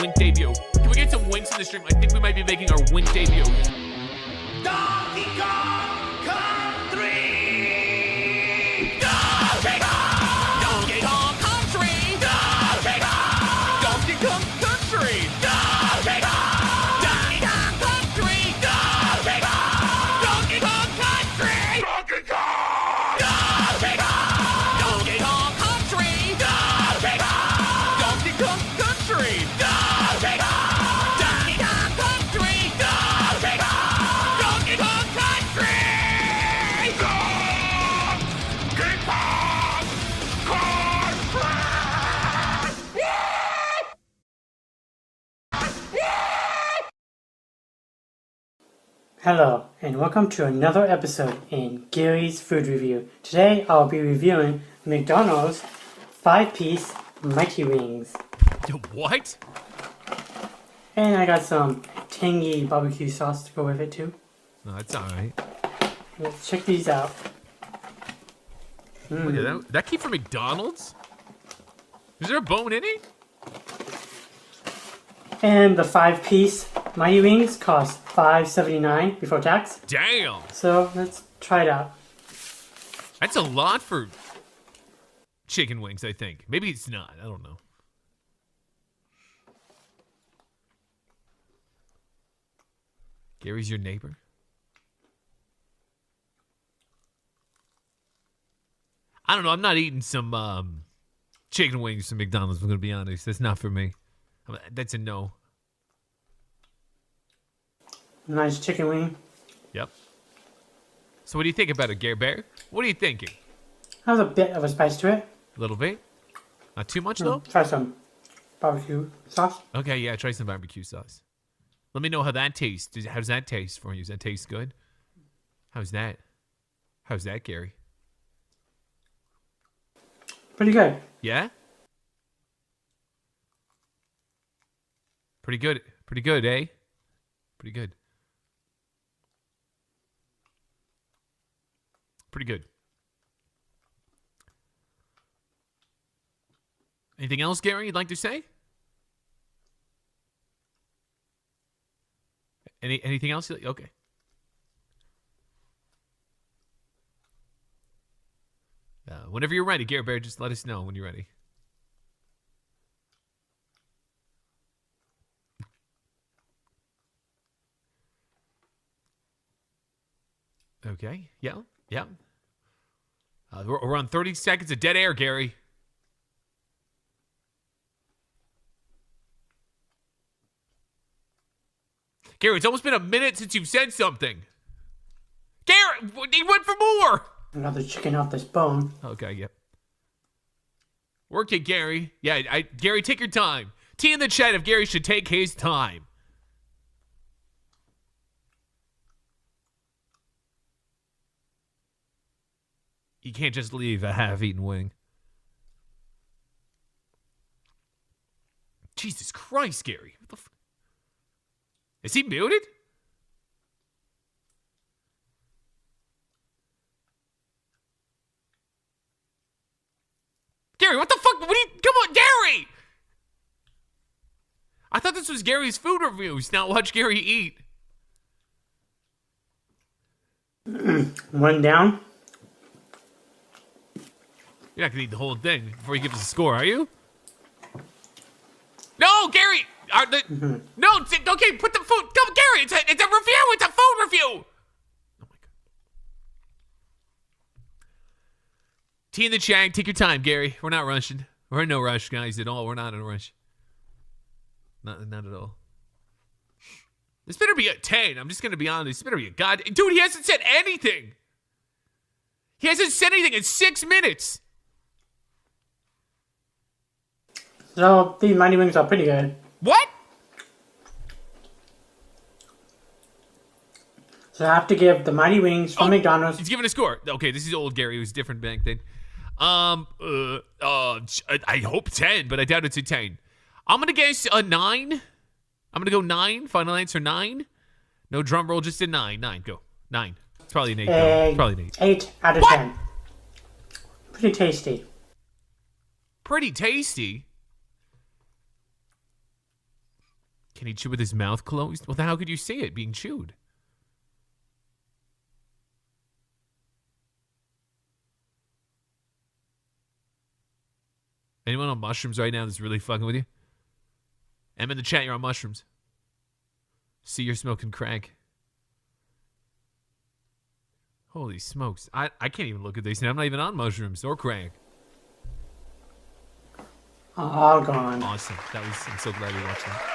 wink debut. Can we get some winks in the stream? I think we might be making our wink debut. Donkey Kong Country! Donkey Kong! Donkey Kong Country! Donkey Kong! Donkey Kong Country! Donkey Kong! Donkey Kong Country! Donkey Kong! Donkey Kong Country! Donkey Kong! Donkey Kong! Donkey Kong Country! Donkey Kong! Donkey Kong Country! Donkey Kong! Donkey Kong Country! Donkey Kong! Donkey Kong Country! Donkey Kong Country! Hello, and welcome to another episode in Gary's Food Review. Today, I'll be reviewing McDonald's 5-piece Mighty Wings. What? And I got some tangy barbecue sauce to go with it too. No, that's alright. Let's check these out. Look at that. That came from McDonald's? Is there a bone in it? And the 5-piece Mighty Wings cost $5.79 before tax. Damn! So let's try it out. That's a lot for chicken wings, I think. Maybe it's not. I don't know. Gary's your neighbor? I don't know. I'm not eating some chicken wings from McDonald's, I'm going to be honest. That's not for me. That's a no. Nice chicken wing. Yep. So what do you think about it, Gare Bear? What are you thinking? Has a bit of a spice to it. A little bit? Not too much, though? Try some barbecue sauce. Okay, yeah, try some barbecue sauce. Let me know how that tastes. How does that taste for you? Does that taste good? How's that? How's that, Gary? Pretty good. Yeah? Pretty good. Pretty good, eh? Pretty good. Pretty good. Anything else, Gary, you'd like to say? Anything else? Okay. Whenever you're ready, Gary Bear, just let us know when you're ready. Okay. Yeah. Yeah. We're on 30 seconds of dead air, Gary. Gary, it's almost been a minute since you've said something. Gary, he went for more. Another chicken off this bone. Okay, yep. Work it, Gary. Yeah, Gary, take your time. T in the chat if Gary should take his time. You can't just leave a half-eaten wing. Jesus Christ, Gary. What the Is he muted? Gary, what the fuck? Come on, Gary! I thought this was Gary's food reviews. Now watch Gary eat. One down. You're not going to eat the whole thing before you give us a score, are you? No, Gary! No, okay, put the food... No, Gary, it's a review! It's a food review! Oh, my God. T in the chat, take your time, Gary. We're not rushing. We're in no rush, guys, at all. We're not in a rush. Not at all. This better be a 10. I'm just going to be honest. This better be a god... Dude, he hasn't said anything! He hasn't said anything in 6 minutes! So, these Mighty Wings are pretty good. What? So I have to give the Mighty Wings from McDonald's. He's giving a score. Okay, this is old Gary. It was different back then. I hope 10, but I doubt it's a 10. I'm going to guess a 9. I'm going to go 9. Final answer 9. No drum roll, just a 9. 9, go. 9. It's probably an 8. It's probably an 8. 8 out of 10. Pretty tasty. Pretty tasty? Can he chew with his mouth closed? Well, then how could you see it being chewed? Anyone on mushrooms right now that's really fucking with you? I'm in the chat, you're on mushrooms. See, you're smoking crack. Holy smokes. I can't even look at this. I'm not even on mushrooms or crack. All gone. Awesome. I'm so glad we watched that.